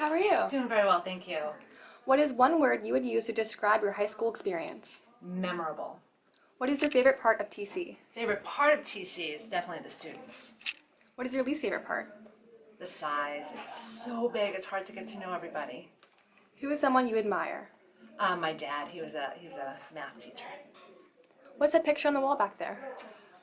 how are you? Doing very well, thank you. What is one word you would use to describe your high school experience? Memorable. What is your favorite part of TC? Favorite part of TC is definitely the students. What is your least favorite part? The size. It's so big, it's hard to get to know everybody. Who is someone you admire? My dad, he was a math teacher. What's that picture on the wall back there?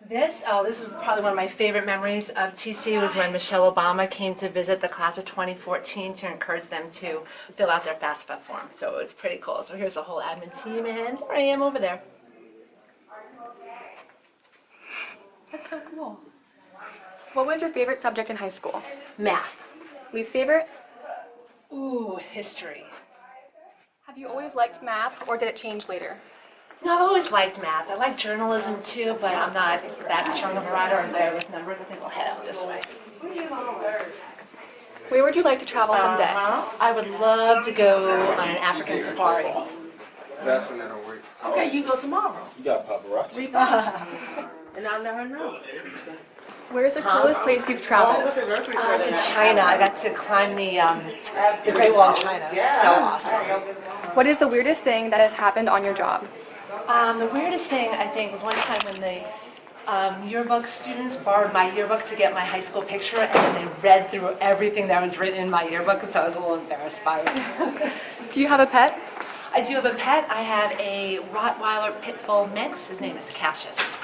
This is probably one of my favorite memories of TC was when Michelle Obama came to visit the class of 2014 to encourage them to fill out their FAFSA form. So it was pretty cool. So here's the whole admin team, and there I am over there. That's so cool. What was your favorite subject in high school? Math. Least favorite? Ooh, history. Have you always liked math, or did it change later? No, I've always liked math. I like journalism too, but I'm not that strong of a writer or there with numbers. I think we'll head out this way. Where would you like to travel someday? I would love to go on an African safari. Okay, you go tomorrow. You got paparazzi. And I'll let her know. Where's the coolest place you've traveled? To China. I got to climb the Great Wall of China. It was so awesome. What is the weirdest thing that has happened on your job? The weirdest thing, I think, was one time when the yearbook students borrowed my yearbook to get my high school picture, and then they read through everything that was written in my yearbook, so I was a little embarrassed by it. Do you have a pet? I do have a pet. I have a Rottweiler Pit Bull mix. His name is Cassius.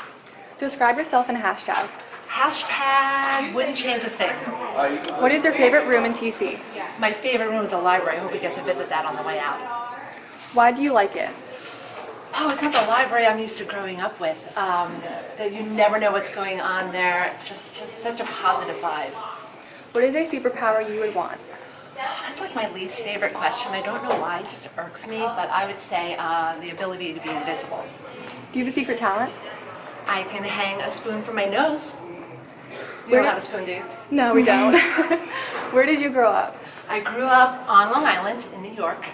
Describe yourself in a hashtag. Hashtag wouldn't change a thing. What is your favorite room in TC? My favorite room is the library. I hope we get to visit that on the way out. Why do you like it? Oh, it's not the library I'm used to growing up with. That you never know what's going on there. It's just such a positive vibe. What is a superpower you would want? That's like my least favorite question. I don't know why, it just irks me, but I would say the ability to be invisible. Do you have a secret talent? I can hang a spoon from my nose. You Where don't did- have a spoon, do you? No, we don't. Where did you grow up? I grew up on Long Island in New York.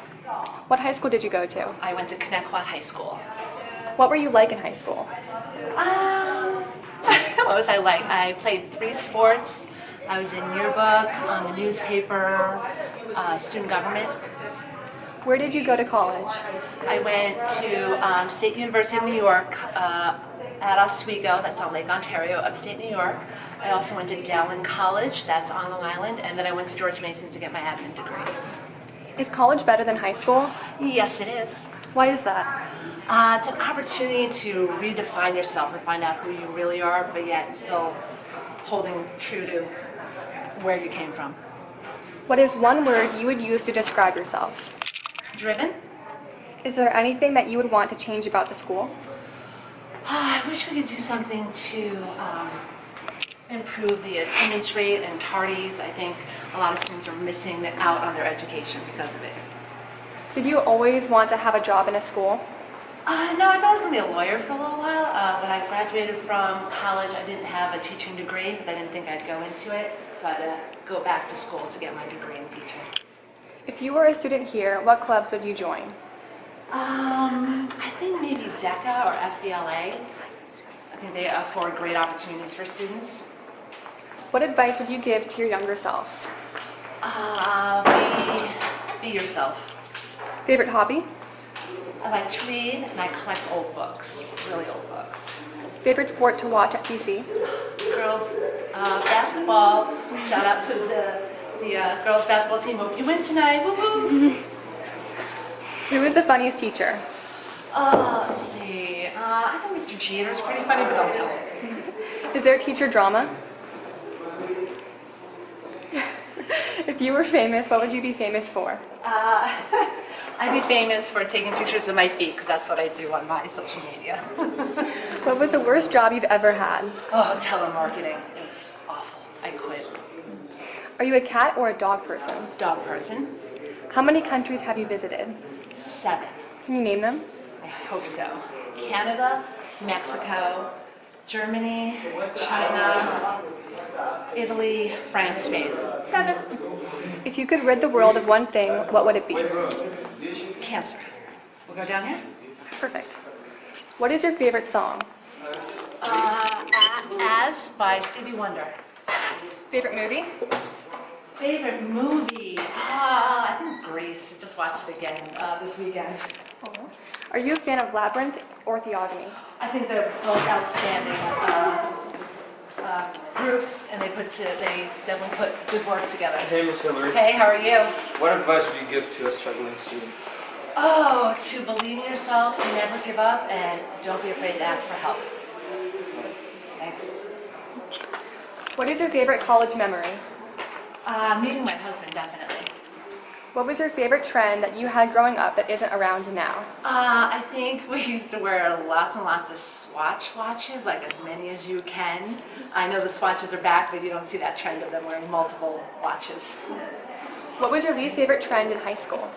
What high school did you go to? I went to Connecticut High School. What were you like in high school? What was I like? I played 3 sports. I was in yearbook, on the newspaper, student government. Where did you go to college? I went to State University of New York at Oswego, that's on Lake Ontario, upstate New York. I also went to Dowling College, that's on Long Island, and then I went to George Mason to get my admin degree. Is college better than high school? Yes, it is. Why is that? It's an opportunity to redefine yourself and find out who you really are, but yet still holding true to where you came from. What is one word you would use to describe yourself? Driven? Is there anything that you would want to change about the school? I wish we could do something to improve the attendance rate and tardies. I think a lot of students are missing out on their education because of it. Did you always want to have a job in a school? No, I thought I was going to be a lawyer for a little while. When I graduated from college, I didn't have a teaching degree because I didn't think I'd go into it. So I had to go back to school to get my degree in teaching. If you were a student here, what clubs would you join? I think maybe DECA or FBLA. I think they afford great opportunities for students. What advice would you give to your younger self? Be yourself. Favorite hobby? I like to read and I collect old books, really old books. Favorite sport to watch at TC? Girls basketball. Shout out to the girls basketball team. Hope you win tonight. Woo-hoo. Who is the funniest teacher? Let's see. I think Mr. Jeter's pretty funny, but don't tell him. Is there teacher drama? If you were famous, what would you be famous for? I'd be famous for taking pictures of my feet because that's what I do on my social media. What was the worst job you've ever had? Oh, telemarketing. It's awful. I quit. Are you a cat or a dog person? Dog person. How many countries have you visited? 7. Can you name them? I hope so. Canada, Mexico, Germany, China, Italy, France, Spain. 7. If you could rid the world of one thing, what would it be? Cancer. We'll go down here. Perfect. What is your favorite song? As by Stevie Wonder. Favorite movie? Favorite movie? I think Grease. I just watched it again this weekend. Are you a fan of Labyrinth or Theogony? I think they're both outstanding groups, and they definitely put good work together. Hey, Miss Hillary. Hey, how are you? What advice would you give to a struggling student? Oh, to believe in yourself, never give up, and don't be afraid to ask for help. Thanks. What is your favorite college memory? Meeting my husband, definitely. What was your favorite trend that you had growing up that isn't around now? I think we used to wear lots and lots of Swatch watches, like as many as you can. I know the Swatches are back, but you don't see that trend of them wearing multiple watches. What was your least favorite trend in high school?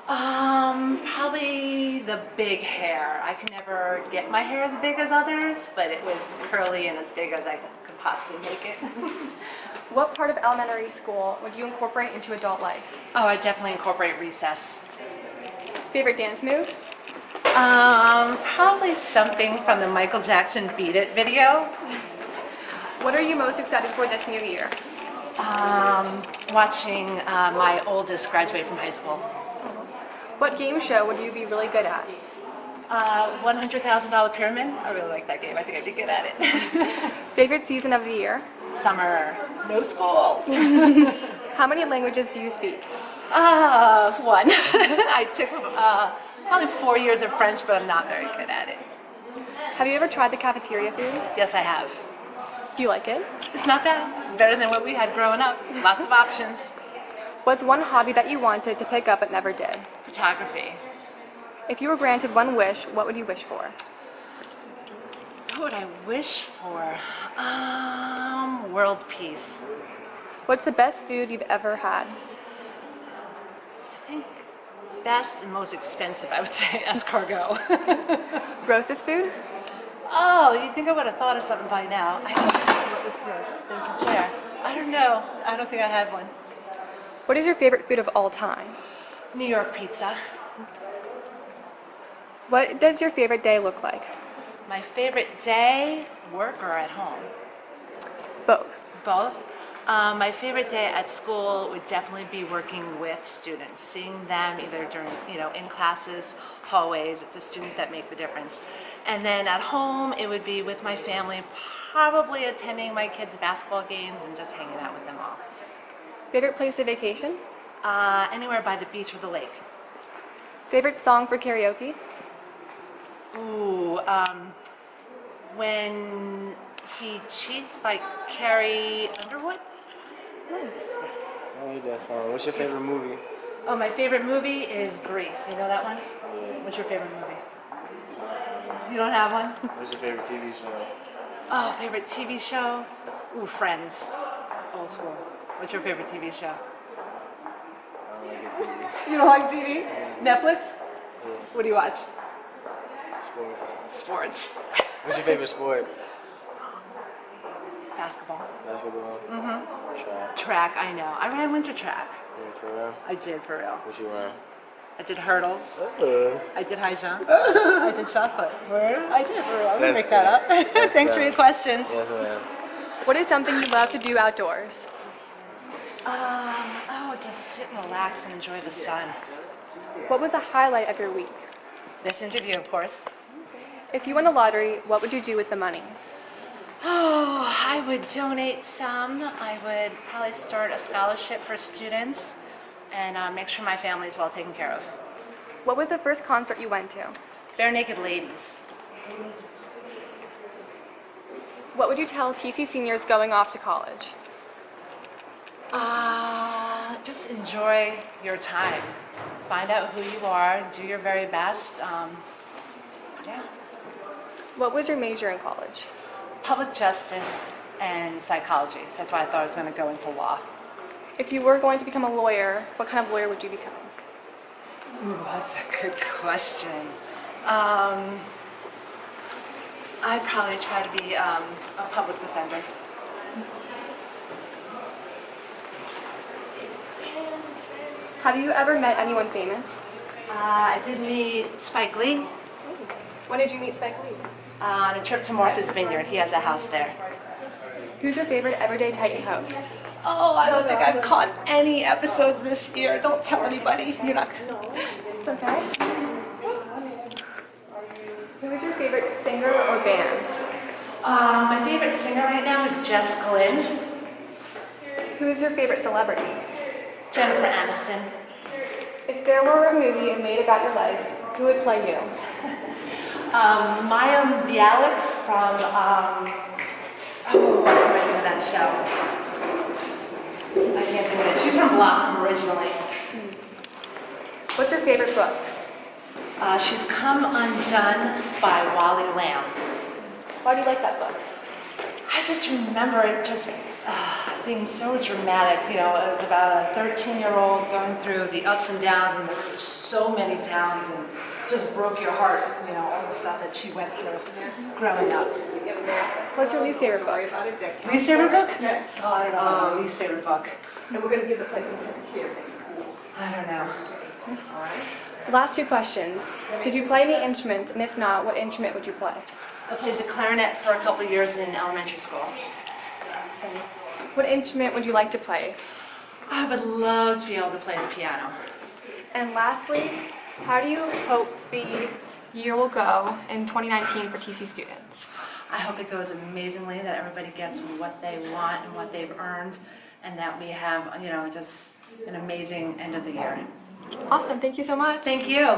Probably the big hair. I could never get my hair as big as others, but it was curly and as big as I could possibly make it. What part of elementary school would you incorporate into adult life? Oh, I definitely incorporate recess. Favorite dance move? Probably something from the Michael Jackson Beat It video. What are you most excited for this new year? Watching my oldest graduate from high school. What game show would you be really good at? $100,000 Pyramid. I really like that game. I think I'd be good at it. Favorite season of the year? Summer. No school. How many languages do you speak? One. I took probably 4 years of French, but I'm not very good at it. Have you ever tried the cafeteria food? Yes, I have. Do you like it? It's not bad. It's better than what we had growing up. Lots of options. What's one hobby that you wanted to pick up but never did? Photography. If you were granted one wish, what would you wish for? What would I wish for? World peace. What's the best food you've ever had? I think best and most expensive, I would say, escargot. Grossest food? Oh, you'd think I would have thought of something by now. I don't know what was good. There's a chair. I don't know. I don't think I have one. What is your favorite food of all time? New York pizza. What does your favorite day look like? My favorite day, work or at home? Both. Both. My favorite day at school would definitely be working with students, seeing them either during, in classes, hallways. It's the students that make the difference. And then at home, it would be with my family, probably attending my kids' basketball games and just hanging out with them all. Favorite place to vacation? Anywhere by the beach or the lake. Favorite song for karaoke? Ooh, When He Cheats by Carrie Underwood. Nice. I need that song. What's your favorite movie? Oh, my favorite movie is Grease. You know that one? What's your favorite movie? You don't have one? What's your favorite TV show? Oh, favorite TV show? Ooh, Friends. Old school. What's your favorite TV show? I don't like it. You don't like TV? Netflix? Yeah. What do you watch? Sports. Sports. What's your favorite sport? Basketball. Basketball. Track. Track, I know. I ran winter track. Yeah, for real? I did, for real. What you ran? I did hurdles. Uh, I did high jump. I did shot put. I did, for real. I wouldn't That's make that up. good. Thanks for your questions. yes, ma'am. What is something you love to do outdoors? Just sit and relax and enjoy the sun. What was the highlight of your week? This interview, of course. If you won the lottery, what would you do with the money? Oh, I would donate some. I would probably start a scholarship for students and make sure my family is well taken care of. What was the first concert you went to? Bare Naked Ladies. What would you tell TC seniors going off to college? Just enjoy your time. Find out who you are, do your very best. Yeah. What was your major in college? Public justice and psychology. So that's why I thought I was going to go into law. If you were going to become a lawyer, what kind of lawyer would you become? Ooh, that's a good question. I'd probably try to be a public defender. Have you ever met anyone famous? I did meet Spike Lee When did you meet Spike Lee? on a trip to Martha's Vineyard. He has a house there. Who's your favorite Everyday Titan host? Oh, I don't think I've caught any episodes this year. Don't tell anybody. You're not. It's okay. Who is your favorite singer or band? My favorite singer right now is Jess Glynn. Who is your favorite celebrity? Jennifer Aniston. If there were a movie made about your life, who would play you? Maya Bialik from, what did I think of that show? I can't think of it. She's from Blossom originally. What's your favorite book? She's Come Undone by Wally Lamb. Why do you like that book? I just remember it just being so dramatic. You know, it was about a 13-year-old going through the ups and downs, and there were so many downs, and just broke your heart, you know, all the stuff that she went through growing up. What's your least favorite book? Least favorite book? Yes. Oh, I don't know. Least favorite book? And we're gonna give the place a test here. I don't know. Last two questions. Did you play any instrument, and if not, what instrument would you play? I played the clarinet for a couple of years in elementary school. What instrument would you like to play? I would love to be able to play the piano. And lastly, how do you hope the year will go in 2019 for TC students? I hope it goes amazingly, that everybody gets what they want and what they've earned, and that we have, you know, just an amazing end of the year. Awesome, thank you so much. Thank you.